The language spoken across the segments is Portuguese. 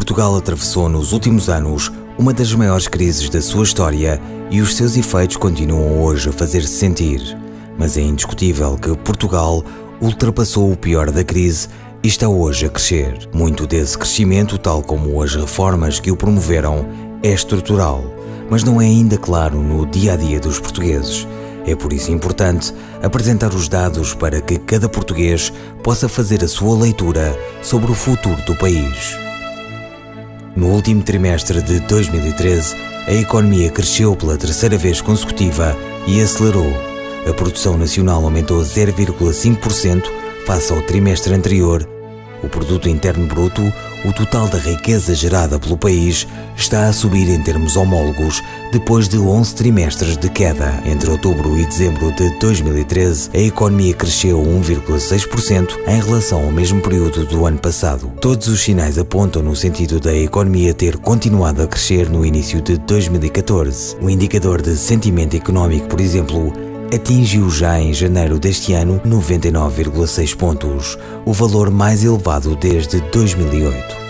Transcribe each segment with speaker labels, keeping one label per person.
Speaker 1: Portugal atravessou nos últimos anos uma das maiores crises da sua história e os seus efeitos continuam hoje a fazer-se sentir. Mas é indiscutível que Portugal ultrapassou o pior da crise e está hoje a crescer. Muito desse crescimento, tal como as reformas que o promoveram, é estrutural, mas não é ainda claro no dia-a-dia dos portugueses. É por isso importante apresentar os dados para que cada português possa fazer a sua leitura sobre o futuro do país. No último trimestre de 2013, a economia cresceu pela terceira vez consecutiva e acelerou. A produção nacional aumentou 0,5% face ao trimestre anterior. O produto interno bruto, o total da riqueza gerada pelo país, está a subir em termos homólogos depois de 11 trimestres de queda. Entre outubro e dezembro de 2013, a economia cresceu 1,6% em relação ao mesmo período do ano passado. Todos os sinais apontam no sentido da economia ter continuado a crescer no início de 2014. O indicador de sentimento económico, por exemplo, atingiu já em janeiro deste ano 99,6 pontos, o valor mais elevado desde 2008.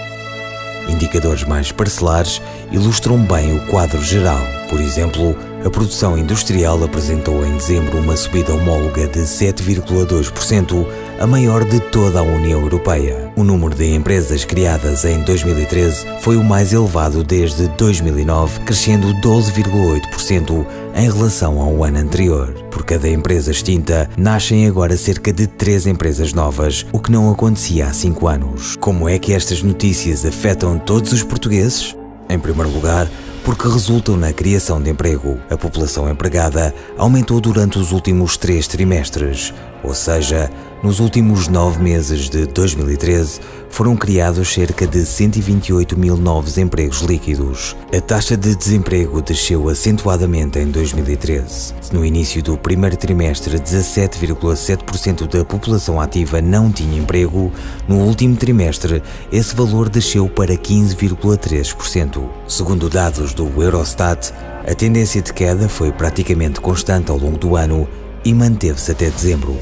Speaker 1: Indicadores mais parcelares ilustram bem o quadro geral. Por exemplo, a produção industrial apresentou em dezembro uma subida homóloga de 7,2%, a maior de toda a União Europeia. O número de empresas criadas em 2013 foi o mais elevado desde 2009, crescendo 12,8% em relação ao ano anterior. Por cada empresa extinta, nascem agora cerca de 3 empresas novas, o que não acontecia há 5 anos. Como é que estas notícias afetam todos os portugueses? Em primeiro lugar, porque resultam na criação de emprego. A população empregada aumentou durante os últimos 3 trimestres, ou seja, nos últimos 9 meses de 2013 foram criados cerca de 128 mil novos empregos líquidos. A taxa de desemprego desceu acentuadamente em 2013. Se no início do primeiro trimestre 17,7% da população ativa não tinha emprego, no último trimestre esse valor desceu para 15,3%. Segundo dados do Eurostat, a tendência de queda foi praticamente constante ao longo do ano e manteve-se até dezembro.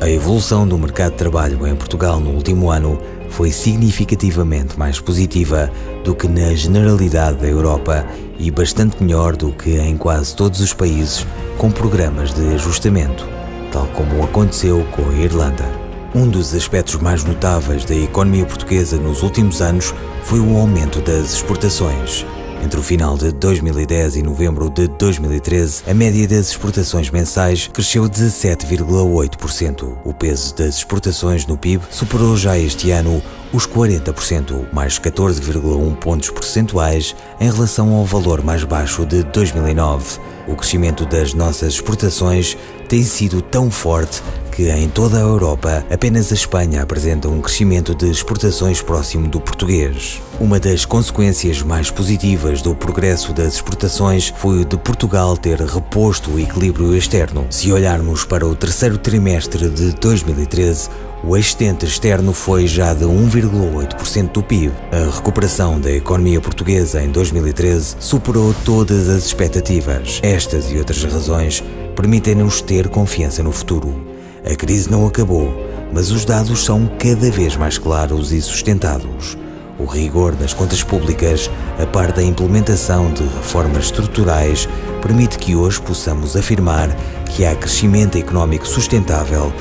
Speaker 1: A evolução do mercado de trabalho em Portugal no último ano foi significativamente mais positiva do que na generalidade da Europa e bastante melhor do que em quase todos os países com programas de ajustamento, tal como aconteceu com a Irlanda. Um dos aspectos mais notáveis da economia portuguesa nos últimos anos foi o aumento das exportações. Entre o final de 2010 e novembro de 2013, a média das exportações mensais cresceu 17,8%. O peso das exportações no PIB superou já este ano os 40%, mais 14,1 pontos percentuais em relação ao valor mais baixo de 2009. O crescimento das nossas exportações tem sido tão forte que em toda a Europa apenas a Espanha apresenta um crescimento de exportações próximo do português. Uma das consequências mais positivas do progresso das exportações foi o de Portugal ter reposto o equilíbrio externo. Se olharmos para o terceiro trimestre de 2013, o excedente externo foi já de 1,8% do PIB. A recuperação da economia portuguesa em 2013 superou todas as expectativas. Estas e outras razões permitem-nos ter confiança no futuro. A crise não acabou, mas os dados são cada vez mais claros e sustentados. O rigor nas contas públicas, a par da implementação de reformas estruturais, permite que hoje possamos afirmar que há crescimento económico sustentável